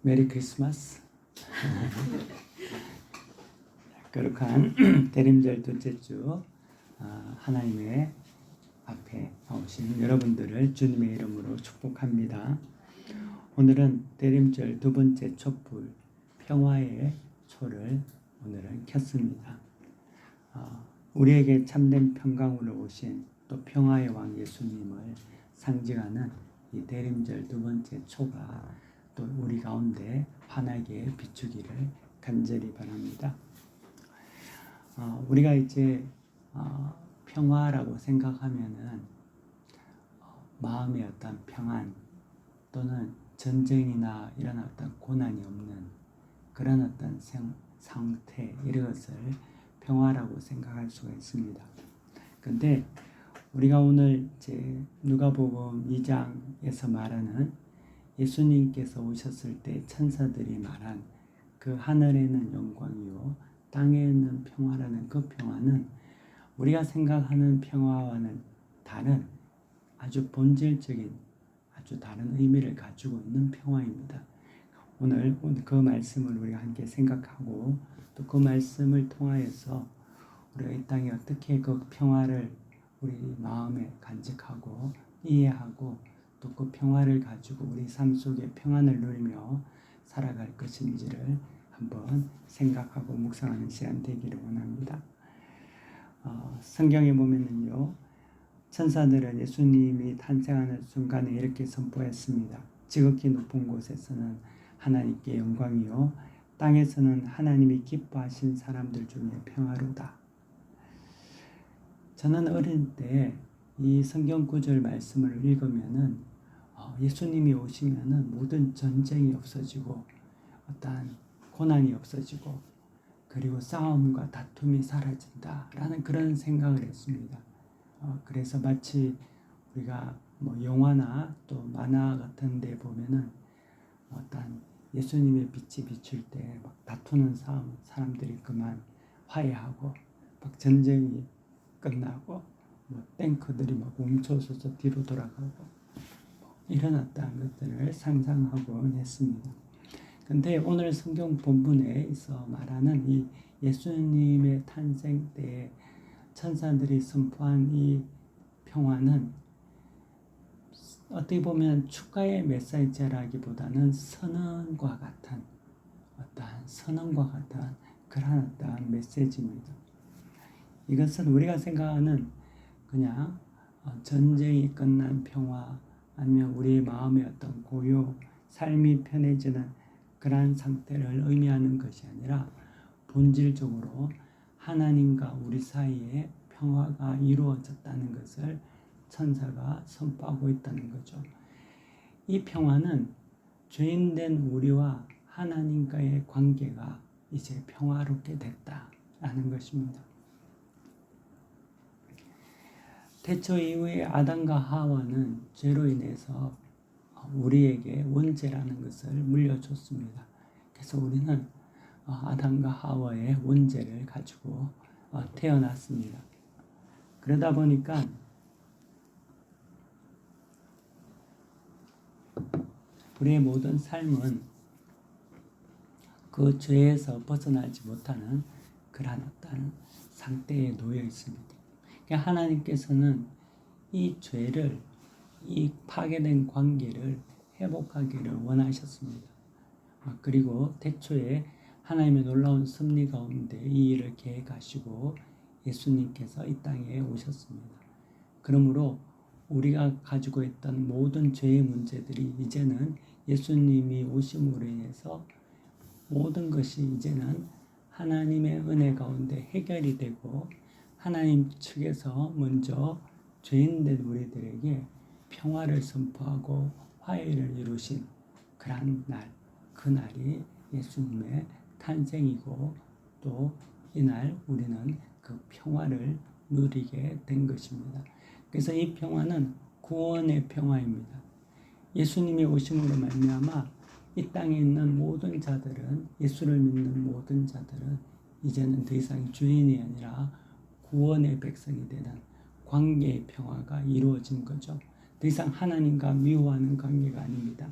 메리 크리스마스. 거룩한 대림절 둘째 주 하나님의 앞에 나오신 여러분들을 주님의 이름으로 축복합니다. 오늘은 대림절 두 번째 촛불 평화의 초를 오늘은 켰습니다. 우리에게 참된 평강으로 오신 또 평화의 왕 예수님을 상징하는 이 대림절 두 번째 초가 또 우리 가운데 환하게 비추기를 간절히 바랍니다. 우리가 이제 평화라고 생각하면은 마음의 어떤 평안 또는 전쟁이나 이런 어떤 고난이 없는 그런 어떤 상태 이런 것을 평화라고 생각할 수가 있습니다. 근데 우리가 오늘 이제 누가복음 2장에서 말하는 예수님께서 오셨을 때 천사들이 말한 그 하늘에는 영광이요 땅에는 평화라는 그 평화는 우리가 생각하는 평화와는 다른 아주 본질적인 아주 다른 의미를 가지고 있는 평화입니다. 오늘 그 말씀을 우리가 함께 생각하고 또 그 말씀을 통하여서 우리가 이 땅에 어떻게 그 평화를 우리 마음에 간직하고 이해하고 또 그 평화를 가지고 우리 삶 속에 평안을 누리며 살아갈 것인지를 한번 생각하고 묵상하는 시간 되기를 원합니다. 성경에 보면은요, 천사들은 예수님이 탄생하는 순간에 이렇게 선포했습니다. 지극히 높은 곳에서는 하나님께 영광이요 땅에서는 하나님이 기뻐하신 사람들 중에 평화로다. 저는 어릴 때 이 성경 구절 말씀을 읽으면은 예수님이 오시면은 모든 전쟁이 없어지고 어떠한 고난이 없어지고 그리고 싸움과 다툼이 사라진다라는 그런 생각을 했습니다. 그래서 마치 우리가 뭐 영화나 또 만화 같은 데 보면은 어떤 예수님의 빛이 비출 때 막 다투는 사람들이 그만 화해하고 막 전쟁이 끝나고 뭐 탱크들이 막 멈춰서서 뒤로 돌아가고 이런 어떤 것들을 상상하곤 했습니다. 근데 오늘 성경 본문에서 말하는 이 예수님의 탄생 때에 천사들이 선포한 이 평화는 어떻게 보면 축가의 메시지라기보다는 선언과 같은 그러한 어떤 메시지입니다. 이것은 우리가 생각하는 그냥 전쟁이 끝난 평화 아니면 우리의 마음의 어떤 고요, 삶이 편해지는 그러한 상태를 의미하는 것이 아니라 본질적으로 하나님과 우리 사이에 평화가 이루어졌다는 것을 천사가 선포하고 있다는 거죠. 이 평화는 죄인된 우리와 하나님과의 관계가 이제 평화롭게 됐다라는 것입니다. 태초 이후에 아담과 하와는 죄로 인해서 우리에게 원죄라는 것을 물려줬습니다. 그래서 우리는 아담과 하와의 원죄를 가지고 태어났습니다. 그러다 보니까 우리의 모든 삶은 그 죄에서 벗어나지 못하는 그러한 어떤 상태에 놓여 있습니다. 그러니까 하나님께서는 이 죄를, 이 파괴된 관계를 회복하기를 원하셨습니다. 그리고 태초에 하나님의 놀라운 섭리 가운데 이 일을 계획하시고 예수님께서 이 땅에 오셨습니다. 그러므로 우리가 가지고 있던 모든 죄의 문제들이 이제는 예수님이 오심으로 인해서 모든 것이 이제는 하나님의 은혜 가운데 해결이 되고 하나님 측에서 먼저 죄인된 우리들에게 평화를 선포하고 화해를 이루신 그러한 날, 그날이 예수님의 탄생이고 또 이날 우리는 그 평화를 누리게 된 것입니다. 그래서 이 평화는 구원의 평화입니다. 예수님이 오심으로 말미암아 이 땅에 있는 모든 자들은 예수를 믿는 모든 자들은 이제는 더 이상 주인이 아니라 구원의 백성이 되는 관계의 평화가 이루어진 거죠. 더 이상 하나님과 미워하는 관계가 아닙니다.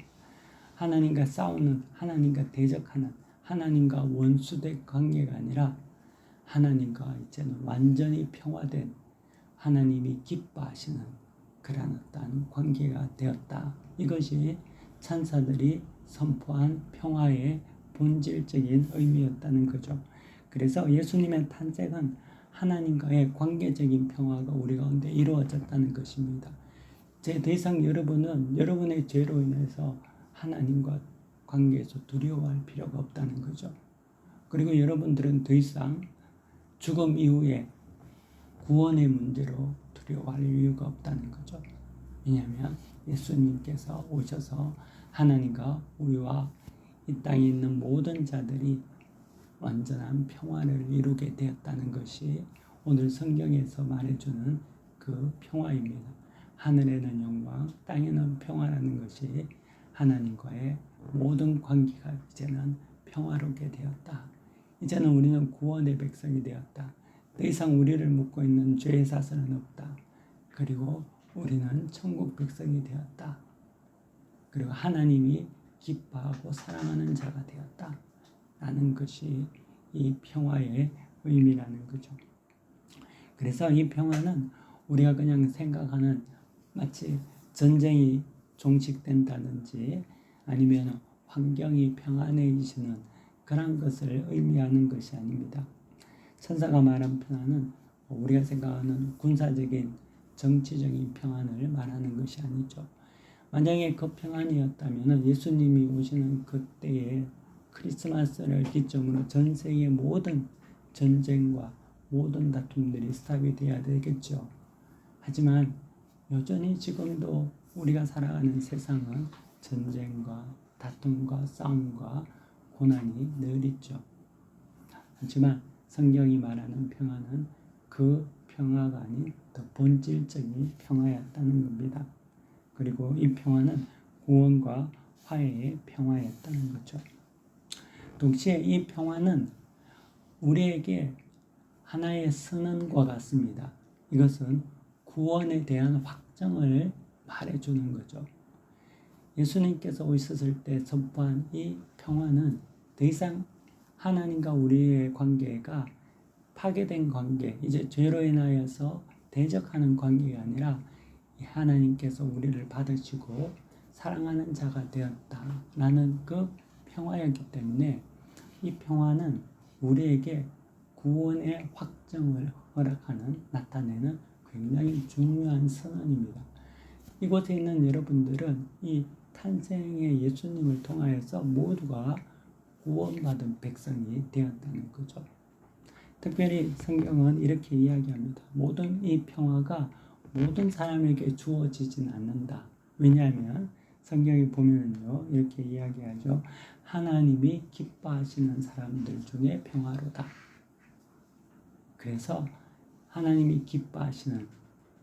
하나님과 싸우는, 하나님과 대적하는, 하나님과 원수된 관계가 아니라 하나님과 이제는 완전히 평화된, 하나님이 기뻐하시는 그런 어떤 관계가 되었다. 이것이 천사들이 선포한 평화의 본질적인 의미였다는 거죠. 그래서 예수님의 탄생은 하나님과의 관계적인 평화가 우리 가운데 이루어졌다는 것입니다. 더 이상 여러분은 여러분의 죄로 인해서 하나님과 관계에서 두려워할 필요가 없다는 거죠. 그리고 여러분들은 더 이상 죽음 이후에 구원의 문제로 두려워할 이유가 없다는 거죠. 왜냐하면 예수님께서 오셔서 하나님과 우리와 이 땅에 있는 모든 자들이 완전한 평화를 이루게 되었다는 것이 오늘 성경에서 말해주는 그 평화입니다. 하늘에는 영광, 땅에는 평화라는 것이 하나님과의 모든 관계가 이제는 평화롭게 되었다. 이제는 우리는 구원의 백성이 되었다. 더 이상 우리를 묶고 있는 죄의 사슬은 없다. 그리고 우리는 천국 백성이 되었다. 그리고 하나님이 기뻐하고 사랑하는 자가 되었다. 라는 것이 이 평화의 의미라는 거죠. 그래서 이 평화는 우리가 그냥 생각하는 마치 전쟁이 종식된다든지 아니면 환경이 평안해지는 그런 것을 의미하는 것이 아닙니다. 천사가 말한 평안은 우리가 생각하는 군사적인 정치적인 평안을 말하는 것이 아니죠. 만약에 그 평안이었다면 예수님이 오시는 그때에 크리스마스를 기점으로 전 세계의 모든 전쟁과 모든 다툼들이 스탑이 돼야 되겠죠. 하지만 여전히 지금도 우리가 살아가는 세상은 전쟁과 다툼과 싸움과 고난이 늘 있죠. 하지만 성경이 말하는 평화는 그 평화가 아닌 더 본질적인 평화였다는 겁니다. 그리고 이 평화는 구원과 화해의 평화였다는 거죠. 동시에 이 평화는 우리에게 하나의 선언과 같습니다. 이것은 구원에 대한 확정을 말해주는 거죠. 예수님께서 오셨을 때 선포한 이 평화는 더 이상 하나님과 우리의 관계가 파괴된 관계, 이제 죄로 인하여서 대적하는 관계가 아니라 하나님께서 우리를 받으시고 사랑하는 자가 되었다라는 그 평화였기 때문에 이 평화는 우리에게 구원의 확정을 허락하는, 나타내는 굉장히 중요한 선언입니다. 이곳에 있는 여러분들은 이 탄생의 예수님을 통하여서 모두가 구원받은 백성이 되었다는 거죠. 특별히 성경은 이렇게 이야기합니다. 모든 이 평화가 모든 사람에게 주어지진 않는다. 왜냐하면 성경에 보면요 이렇게 이야기하죠. 하나님이 기뻐하시는 사람들 중에 평화로다. 그래서 하나님이 기뻐하시는,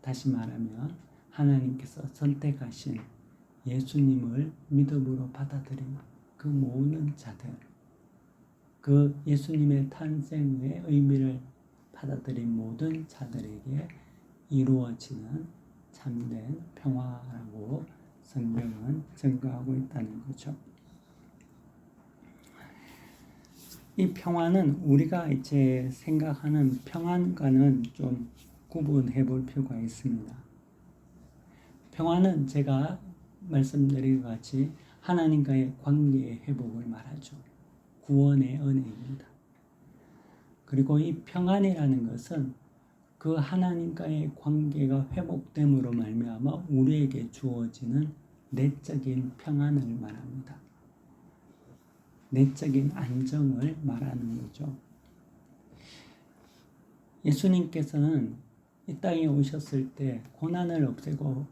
다시 말하면 하나님께서 선택하신 예수님을 믿음으로 받아들인 그 모든 자들, 그 예수님의 탄생의 의미를 받아들인 모든 자들에게 이루어지는 참된 평화라고 성경은 증거하고 있다는 거죠. 이 평화는 우리가 이제 생각하는 평안과는 좀 구분해 볼 필요가 있습니다. 평화는 제가 말씀드린 것 같이 하나님과의 관계의 회복을 말하죠. 구원의 은혜입니다. 그리고 이 평안이라는 것은 그 하나님과의 관계가 회복됨으로 말미암아 우리에게 주어지는 내적인 평안을 말합니다. 내적인 안정을 말하는 거죠. 예수님께서는 이 땅에 오셨을 때 고난을 없애고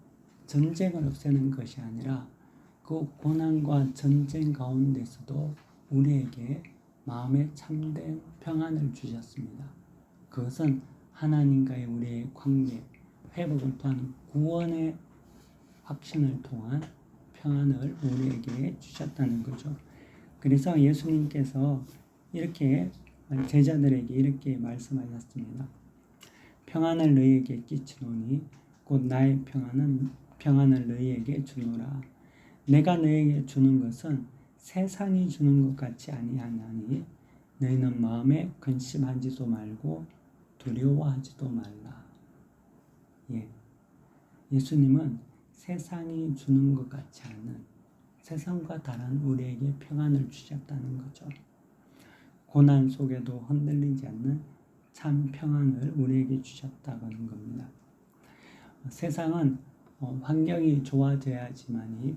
전쟁을 없애는 것이 아니라 그 고난과 전쟁 가운데서도 우리에게 마음에 참된 평안을 주셨습니다. 그것은 하나님과의 우리의 관계, 회복을 통한 구원의 확신을 통한 평안을 우리에게 주셨다는 거죠. 그래서 예수님께서 이렇게 제자들에게 이렇게 말씀하셨습니다. 평안을 너희에게 끼치노니 곧 나의 평안을 너희에게 주노라. 내가 너에게 주는 것은 세상이 주는 것 같이 아니하나니 너희는 마음에 근심하지도 말고 두려워하지도 말라. 예, 예수님은 세상이 주는 것 같지 않은 세상과 다른 우리에게 평안을 주셨다는 거죠. 고난 속에도 흔들리지 않는 참 평안을 우리에게 주셨다는 겁니다. 세상은 환경이 좋아져야지만이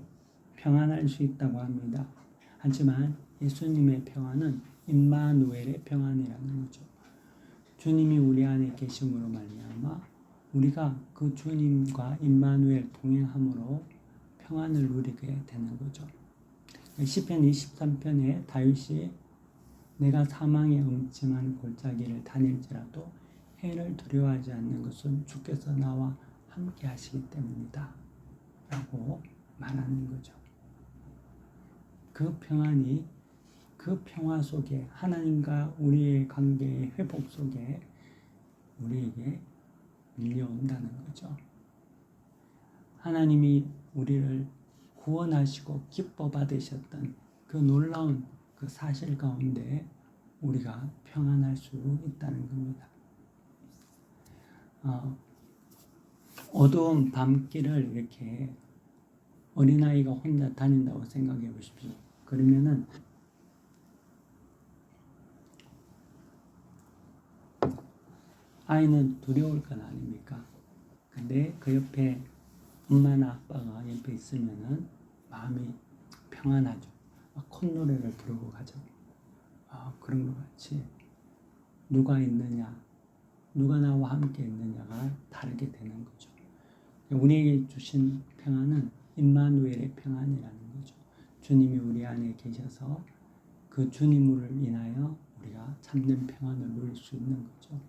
평안할 수 있다고 합니다. 하지만 예수님의 평안은 임마누엘의 평안이라는 거죠. 주님이 우리 안에 계심으로 말미암아 우리가 그 주님과 임마누엘 동행함으로 평안을 누리게 되는 거죠. 시편 23편에 다윗이 내가 사망의 음침한 골짜기를 다닐지라도 해를 두려워하지 않는 것은 주께서 나와 함께 하시기 때문이다 라고 말하는 거죠. 그 평안이 그 평화 속에 하나님과 우리의 관계의 회복 속에 우리에게 밀려온다는 거죠. 하나님이 우리를 구원하시고 기뻐 받으셨던 그 놀라운 그 사실 가운데 우리가 평안할 수 있다는 겁니다. 어두운 밤길을 이렇게 어린아이가 혼자 다닌다고 생각해 보십시오. 그러면은 아이는 두려울 건 아닙니까? 근데 그 옆에 엄마나 아빠가 옆에 있으면은 마음이 평안하죠. 콧노래를 부르고 가죠. 그런 것 같이 누가 있느냐, 누가 나와 함께 있느냐가 다르게 되는 거죠. 우리에게 주신 평안은 임마누엘의 평안이라는 거죠. 주님이 우리 안에 계셔서 그 주님을 인하여 우리가 참된 평안을 누릴 수 있는 거죠.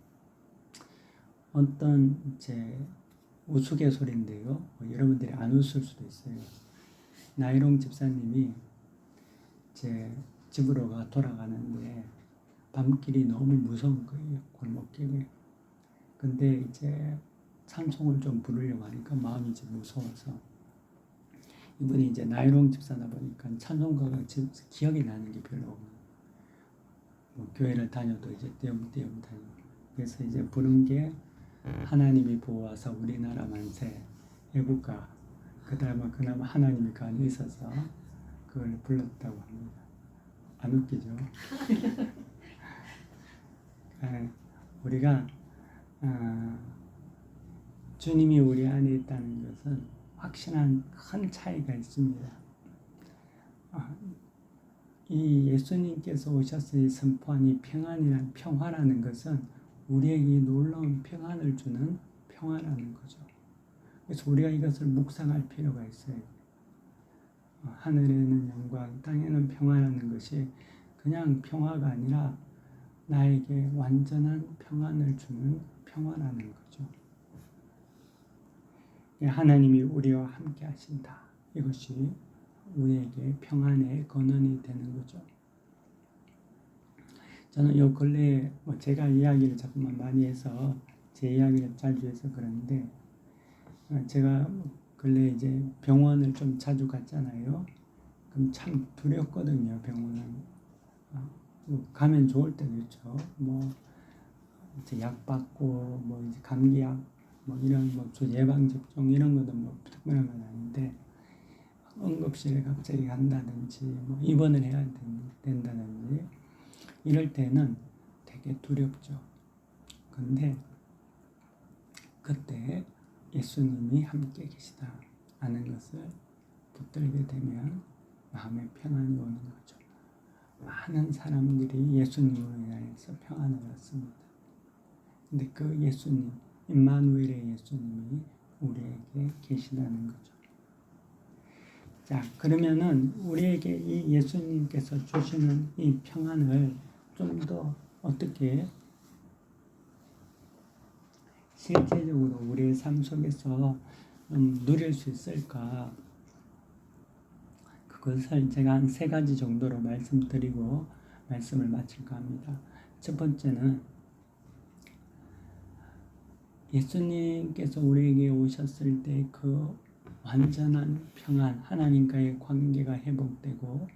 어떤 우스갯소리인데요. 여러분들이 안 웃을 수도 있어요. 나이롱 집사님이 제 집으로 돌아가는데 밤길이 너무 무서운 거예요. 골목길이. 근데 이제 찬송을 좀 부르려고 하니까 마음이 이제 무서워서 이분이 이제 나이롱 집사다 보니까 찬송가가 기억이 나는 게 별로 없는 교회를 다녀도 이제 띄엄띄엄 다니고 그래서 이제 부른 게 하나님이 보호하사 우리나라 만세 애국가 그나마 하나님이 그 안에 있어서 그걸 불렀다고 합니다. 안 웃기죠? 우리가 주님이 우리 안에 있다는 것은 확실한 큰 차이가 있습니다. 이 예수님께서 오셔서 선포한 이 평안이란 평화라는 것은 우리에게 놀라운 평안을 주는 평화라는 거죠. 그래서 우리가 이것을 묵상할 필요가 있어요. 하늘에는 영광, 땅에는 평화라는 것이 그냥 평화가 아니라 나에게 완전한 평안을 주는 평화라는 거죠. 하나님이 우리와 함께 하신다. 이것이 우리에게 평안의 근원이 되는 거죠. 저는 요 근래에 제가 이야기를 자꾸만 많이 해서 제 이야기를 자주 해서 그러는데 제가 근래 이제 병원을 좀 자주 갔잖아요. 그럼 참 두렵거든요. 병원은 가면 좋을 때도 있죠. 이제 약 받고 이제 감기약 이런 예방 접종 이런 것도 특별한 건 아닌데 응급실에 갑자기 간다든지 입원을 해야 된다든지 이럴 때는 되게 두렵죠. 근데 그때 예수님이 함께 계시다 하는 것을 붙들게 되면 마음에 평안이 오는 거죠. 많은 사람들이 예수님으로 인하여서 평안을 얻습니다. 근데 그 예수님, 임마누엘의 예수님이 우리에게 계시다는 거죠. 자, 그러면은 우리에게 이 예수님께서 주시는 이 평안을 좀 더 어떻게 실제적으로 우리의 삶 속에서 누릴 수 있을까? 그것을 제가 한 3가지 정도로 말씀드리고 말씀을 마칠까 합니다. 첫 번째는 예수님께서 우리에게 오셨을 때 그 완전한 평안, 하나님과의 관계가 회복되고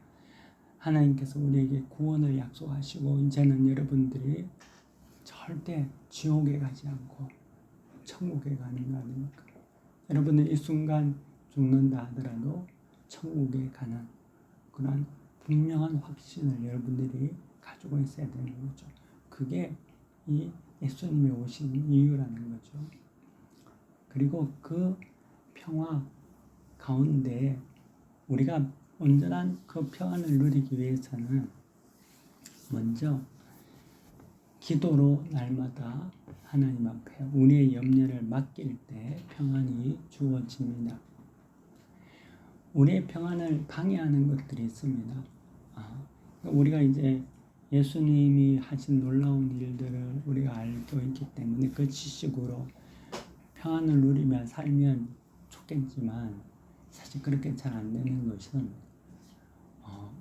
하나님께서 우리에게 구원을 약속하시고 이제는 여러분들이 절대 지옥에 가지 않고 천국에 가는 거 아닙니까? 여러분은 이 순간 죽는다 하더라도 천국에 가는 그런 분명한 확신을 여러분들이 가지고 있어야 되는 거죠. 그게 이 예수님이 오신 이유라는 거죠. 그리고 그 평화 가운데 우리가 온전한 그 평안을 누리기 위해서는 먼저 기도로 날마다 하나님 앞에 우리의 염려를 맡길 때 평안이 주어집니다. 우리의 평안을 방해하는 것들이 있습니다. 우리가 이제 예수님이 하신 놀라운 일들을 우리가 알고 있기 때문에 그 지식으로 평안을 누리며 살면 좋겠지만 사실 그렇게 잘 안 되는 것은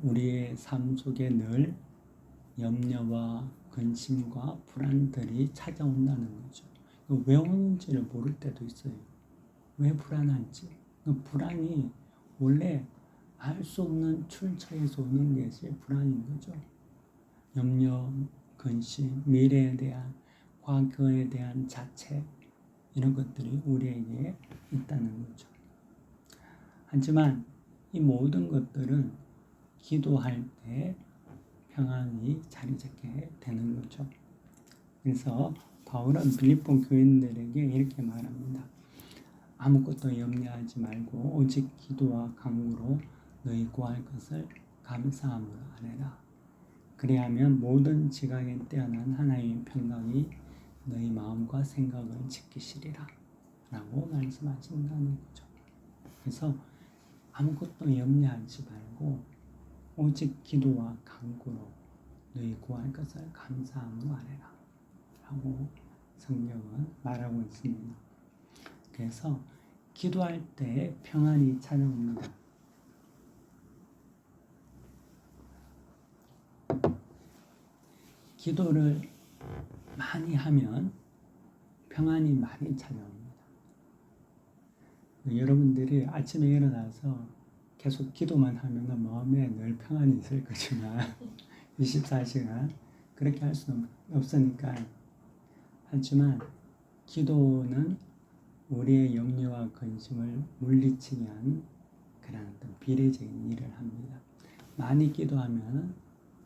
우리의 삶 속에 늘 염려와 근심과 불안들이 찾아온다는 거죠. 왜 오는지를 모를 때도 있어요. 왜 불안한지. 그 불안이 원래 알 수 없는 출처에서 오는 것이 불안인 거죠. 염려, 근심, 미래에 대한, 과거에 대한 자책 이런 것들이 우리에게 있다는 거죠. 하지만 이 모든 것들은 기도할 때 평안이 자리 잡게 되는 거죠. 그래서 바울은 빌립보 교인들에게 이렇게 말합니다. 아무것도 염려하지 말고 오직 기도와 간구로 너희 구할 것을 감사함으로 아뢰라. 그리하면 모든 지각에 뛰어난 하나님의 평강이 너희 마음과 생각을 지키시리라 라고 말씀하신다는 거죠. 그래서 아무것도 염려하지 말고 오직 기도와 간구로 너희 구할 것을 감사함으로 아뢰라 라고 성경은 말하고 있습니다. 그래서 기도할 때 평안이 찾아옵니다. 기도를 많이 하면 평안이 많이 찾아옵니다. 여러분들이 아침에 일어나서 계속 기도만 하면 마음에 늘 평안이 있을 거지만 24시간 그렇게 할 수는 없으니까 하지만 기도는 우리의 염려와 근심을 물리치게 하는 그런 어떤 비례적인 일을 합니다. 많이 기도하면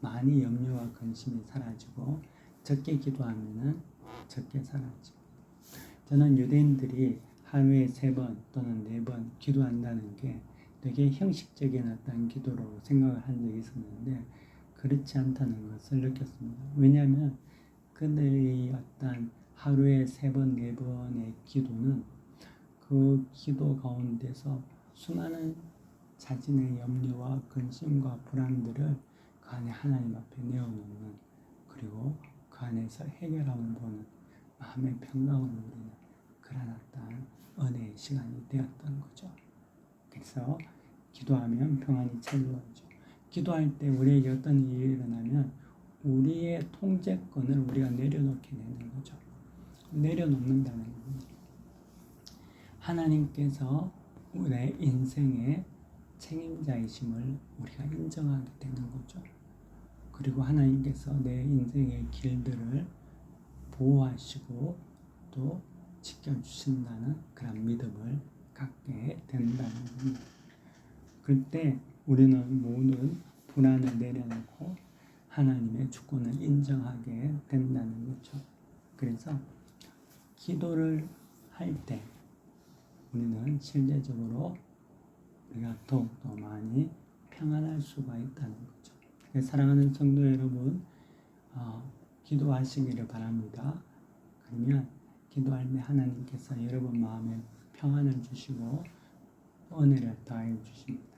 많이 염려와 근심이 사라지고 적게 기도하면 적게 사라집니다. 저는 유대인들이 하루에 3번 또는 4번 기도한다는 게 되게 형식적인 어떤 기도로 생각을 한 적이 있었는데 그렇지 않다는 것을 느꼈습니다. 왜냐하면 그들이 어떤 하루에 3번, 4번의 기도는 그 기도 가운데서 수많은 자신의 염려와 근심과 불안들을 그 안에 하나님 앞에 내어놓는 그리고 그 안에서 해결함을 보는 마음의 평강을 누리는 그런 어떤 은혜의 시간이 되었던 거죠. 그래서 기도하면 평안이 찾아오죠. 기도할 때 우리에게 어떤 일이 일어나면 우리의 통제권을 우리가 내려놓게 되는 거죠. 내려놓는다는 겁니다. 하나님께서 우리의 인생의 책임자이심을 우리가 인정하게 되는 거죠. 그리고 하나님께서 내 인생의 길들을 보호하시고 또 지켜주신다는 그런 믿음을 갖게 된다는 겁니다. 그때 우리는 모든 불안을 내려놓고 하나님의 주권을 인정하게 된다는 거죠. 그래서 기도를 할 때 우리는 실제적으로 우리가 더욱더 많이 평안할 수가 있다는 거죠. 사랑하는 성도 여러분, 기도하시기를 바랍니다. 그러면 기도할 때 하나님께서 여러분 마음에 평안을 주시고 은혜를 더해 주십니다.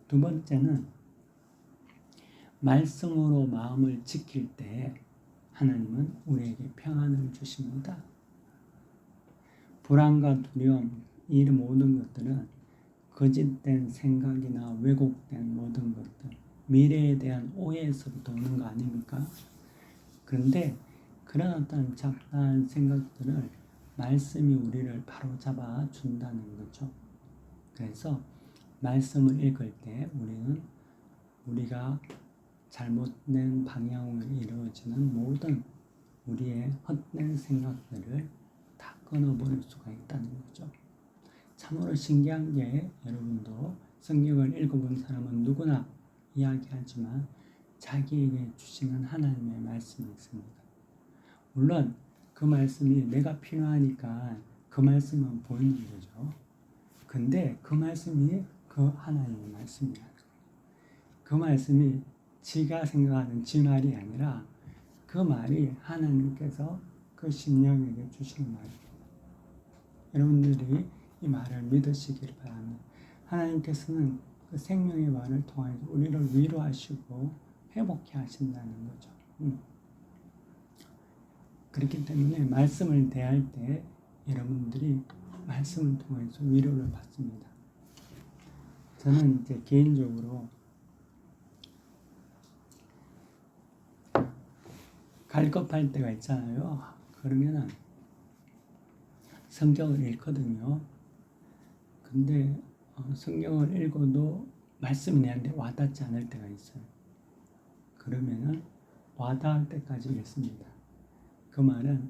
두 번째는 말씀으로 마음을 지킬 때 하나님은 우리에게 평안을 주십니다. 불안과 두려움, 이 모든 것들은 거짓된 생각이나 왜곡된 모든 것들, 미래에 대한 오해에서부터 오는 거 아닙니까? 그런데 그런 어떤 잡다한 생각들을 말씀이 우리를 바로잡아 준다는 거죠. 그래서 말씀을 읽을 때 우리는 우리가 잘못된 방향으로 이루어지는 모든 우리의 헛된 생각들을 다 끊어버릴 수가 있다는 거죠. 참으로 신기한 게 여러분도 성경을 읽어본 사람은 누구나 이야기하지만 자기에게 주시는 하나님의 말씀이 있습니다. 물론 그 말씀이 내가 필요하니까 그 말씀은 보이는 거죠. 근데 그 말씀이 그 하나님의 말씀이라는 거예요. 그 말씀이 지가 생각하는 지 말이 아니라 그 말이 하나님께서 그 심령에게 주시는 말입니다. 여러분들이 이 말을 믿으시기를 바랍니다. 하나님께서는 그 생명의 말을 통해서 우리를 위로하시고 회복해 하신다는 거죠. 그렇기 때문에 말씀을 대할 때 여러분들이 말씀을 통해서 위로를 받습니다. 저는 이제 개인적으로 갈급할 때가 있잖아요. 그러면은 성경을 읽거든요. 근데 성경을 읽어도 말씀이 내한테 와닿지 않을 때가 있어요. 그러면은 와닿을 때까지 읽습니다. 그 말은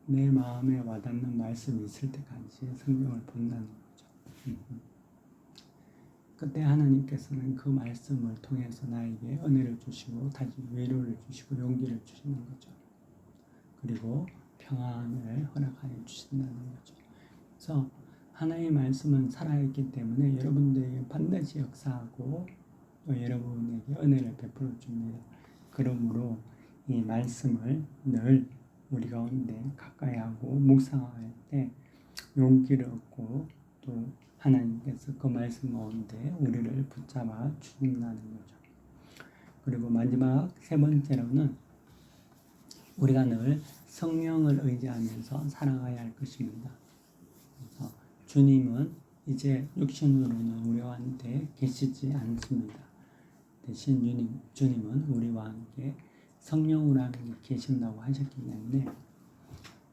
내 마음에 와닿는 말씀이 있을 때까지 성경을 본다는 거죠. 그때 하나님께서는 그 말씀을 통해서 나에게 은혜를 주시고 다시 위로를 주시고 용기를 주시는 거죠. 그리고 평안을 허락하여 주신다는 거죠. 그래서 하나님의 말씀은 살아있기 때문에 여러분들에게 반드시 역사하고 또 여러분에게 은혜를 베풀어 줍니다. 그러므로 이 말씀을 늘 우리 가운데 가까이 하고 묵상할 때 용기를 얻고 또 하나님께서 그 말씀 가운데 우리를 붙잡아 주신다는 거죠. 그리고 마지막 세 번째로는 우리가 늘 성령을 의지하면서 살아가야 할 것입니다. 그래서 주님은 이제 육신으로는 우리와 함께 계시지 않습니다. 대신 주님은 우리와 함께 성령으로 함께 계신다고 하셨기 때문에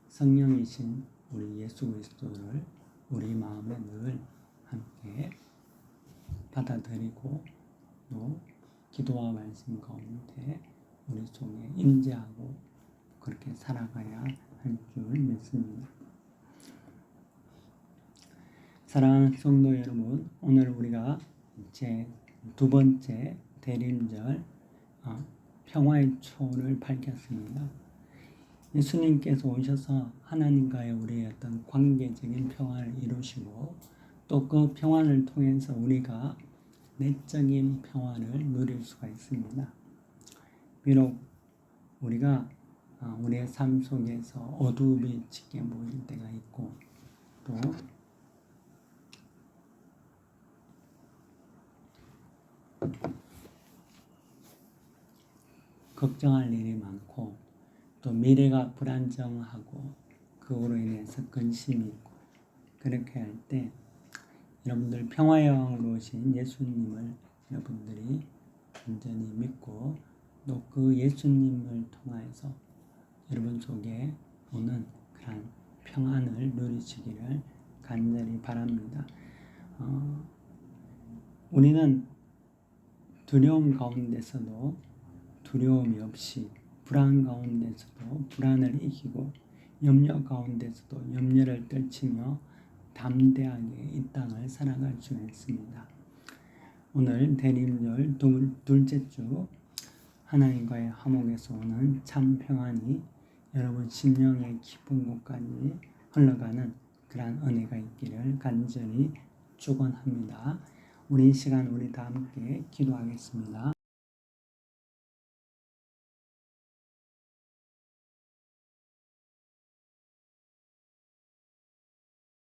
성령이신 우리 예수 그리스도를 우리 마음에 늘 함께 받아들이고 또 기도와 말씀 가운데 우리 속에 임재하고 그렇게 살아가야 할 줄 믿습니다. 사랑하는 성도 여러분, 오늘 우리가 이제 두 번째 대림절 평화의 초를 밝혔습니다. 예수님께서 오셔서 하나님과의 우리의 어떤 관계적인 평화를 이루시고 또 그 평화를 통해서 우리가 내적인 평화를 누릴 수가 있습니다. 비록 우리가 우리의 삶 속에서 어둠이 짙게 보일 때가 있고 또 걱정할 일이 많고 또 미래가 불안정하고 그로 인해서 근심이 있고 그렇게 할 때 여러분들 평화의 왕으로 오신 예수님을 여러분들이 완전히 믿고 또 그 예수님을 통하여서 여러분 속에 오는 그런 평안을 누리시기를 간절히 바랍니다. 우리는 두려움 가운데서도 두려움이 없이 불안 가운데서도 불안을 이기고 염려 가운데서도 염려를 떨치며 담대하게 이 땅을 살아갈 수 있습니다. 오늘 대림절 둘째 주 하나님과의 화목에서 오는 참 평안이 여러분 심령의 깊은 곳까지 흘러가는 그러한 은혜가 있기를 간절히 축원합니다. 우리 이 시간 우리 다 함께 기도하겠습니다.